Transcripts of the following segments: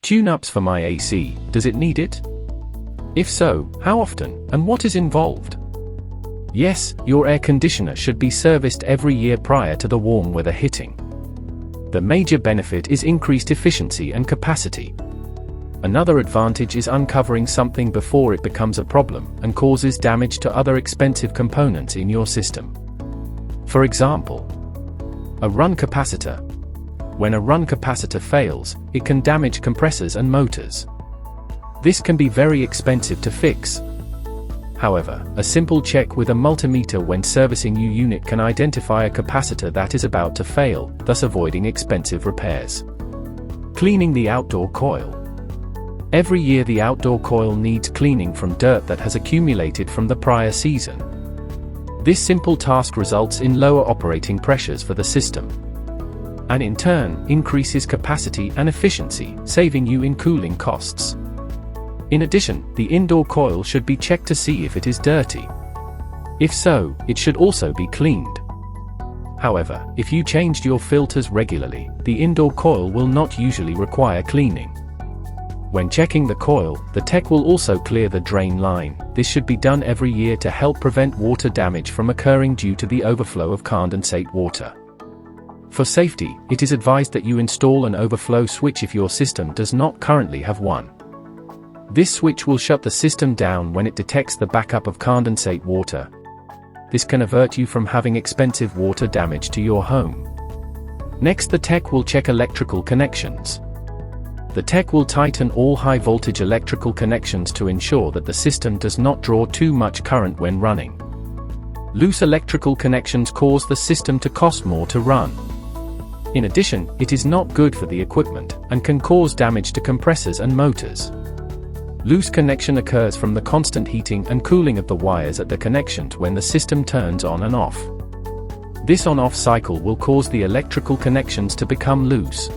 Tune-ups for my AC, does it need it? If so, how often, and what is involved? Yes, your air conditioner should be serviced every year prior to the warm weather hitting. The major benefit is increased efficiency and capacity. Another advantage is uncovering something before it becomes a problem and causes damage to other expensive components in your system. For example, a run capacitor. When a run capacitor fails, it can damage compressors and motors. This can be very expensive to fix. However, a simple check with a multimeter when servicing your unit can identify a capacitor that is about to fail, thus avoiding expensive repairs. Cleaning the outdoor coil. Every year the outdoor coil needs cleaning from dirt that has accumulated from the prior season. This simple task results in lower operating pressures for the system, and in turn, increases capacity and efficiency, saving you in cooling costs. In addition, the indoor coil should be checked to see if it is dirty. If so, it should also be cleaned. However, if you changed your filters regularly, the indoor coil will not usually require cleaning. When checking the coil, the tech will also clear the drain line. This should be done every year to help prevent water damage from occurring due to the overflow of condensate water. For safety, it is advised that you install an overflow switch if your system does not currently have one. This switch will shut the system down when it detects the backup of condensate water. This can avert you from having expensive water damage to your home. Next, the tech will check electrical connections. The tech will tighten all high-voltage electrical connections to ensure that the system does not draw too much current when running. Loose electrical connections cause the system to cost more to run. In addition, it is not good for the equipment, and can cause damage to compressors and motors. Loose connection occurs from the constant heating and cooling of the wires at the connections when the system turns on and off. This on-off cycle will cause the electrical connections to become loose.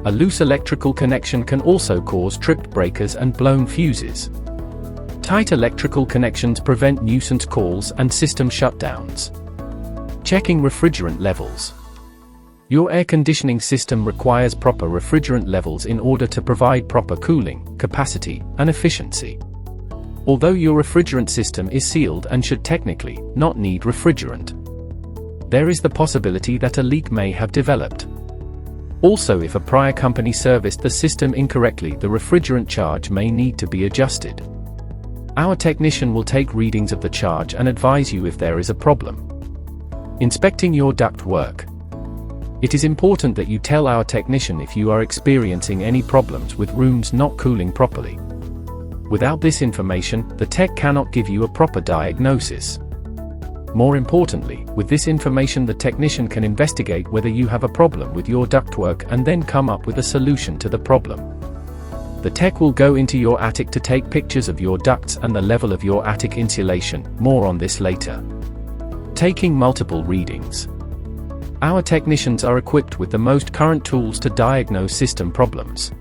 A loose electrical connection can also cause tripped breakers and blown fuses. Tight electrical connections prevent nuisance calls and system shutdowns. Checking refrigerant levels. Your air conditioning system requires proper refrigerant levels in order to provide proper cooling, capacity, and efficiency. Although your refrigerant system is sealed and should technically not need refrigerant, there is the possibility that a leak may have developed. Also, if a prior company serviced the system incorrectly, the refrigerant charge may need to be adjusted. Our technician will take readings of the charge and advise you if there is a problem. Inspecting your ductwork. It is important that you tell our technician if you are experiencing any problems with rooms not cooling properly. Without this information, the tech cannot give you a proper diagnosis. More importantly, with this information the technician can investigate whether you have a problem with your ductwork and then come up with a solution to the problem. The tech will go into your attic to take pictures of your ducts and the level of your attic insulation. More on this later. Taking multiple readings. Our technicians are equipped with the most current tools to diagnose system problems.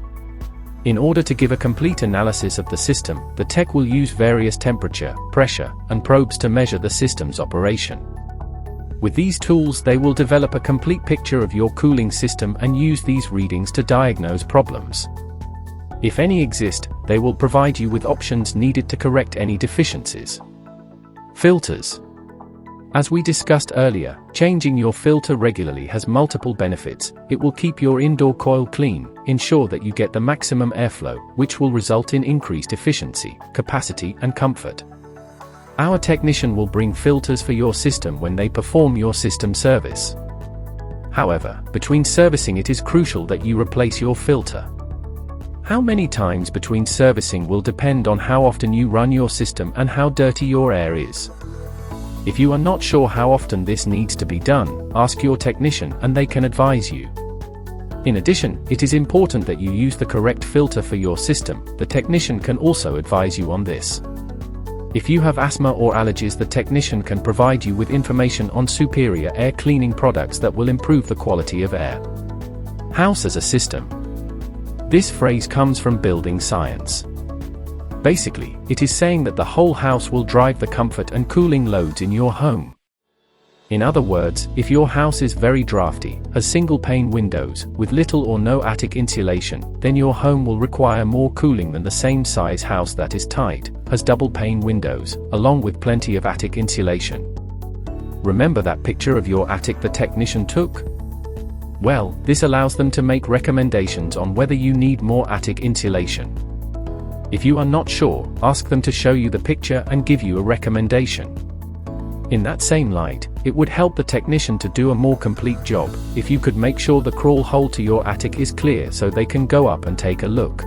In order to give a complete analysis of the system, the tech will use various temperature, pressure, and probes to measure the system's operation. With these tools they will develop a complete picture of your cooling system and use these readings to diagnose problems. If any exist, they will provide you with options needed to correct any deficiencies. Filters. As we discussed earlier, changing your filter regularly has multiple benefits. It will keep your indoor coil clean, ensure that you get the maximum airflow, which will result in increased efficiency, capacity, and comfort. Our technician will bring filters for your system when they perform your system service. However, between servicing it is crucial that you replace your filter. How many times between servicing will depend on how often you run your system and how dirty your air is. If you are not sure how often this needs to be done, ask your technician and they can advise you. In addition, it is important that you use the correct filter for your system. The technician can also advise you on this. If you have asthma or allergies, the technician can provide you with information on superior air cleaning products that will improve the quality of air. House as a system. This phrase comes from building science. Basically, it is saying that the whole house will drive the comfort and cooling loads in your home. In other words, if your house is very drafty, has single-pane windows, with little or no attic insulation, then your home will require more cooling than the same size house that is tight, has double-pane windows, along with plenty of attic insulation. Remember that picture of your attic the technician took? Well, this allows them to make recommendations on whether you need more attic insulation. If you are not sure, ask them to show you the picture and give you a recommendation. In that same light, it would help the technician to do a more complete job if you could make sure the crawl hole to your attic is clear so they can go up and take a look.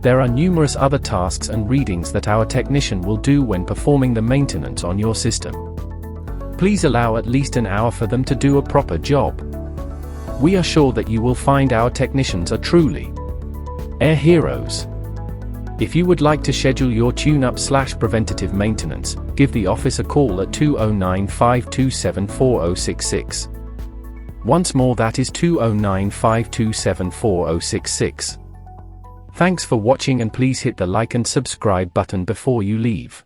There are numerous other tasks and readings that our technician will do when performing the maintenance on your system. Please allow at least an hour for them to do a proper job. We are sure that you will find our technicians are truly air heroes. If you would like to schedule your tune-up/preventative maintenance, give the office a call at 209-527-4066. Once more, that is 209-527-4066. Thanks for watching, and please hit the like and subscribe button before you leave.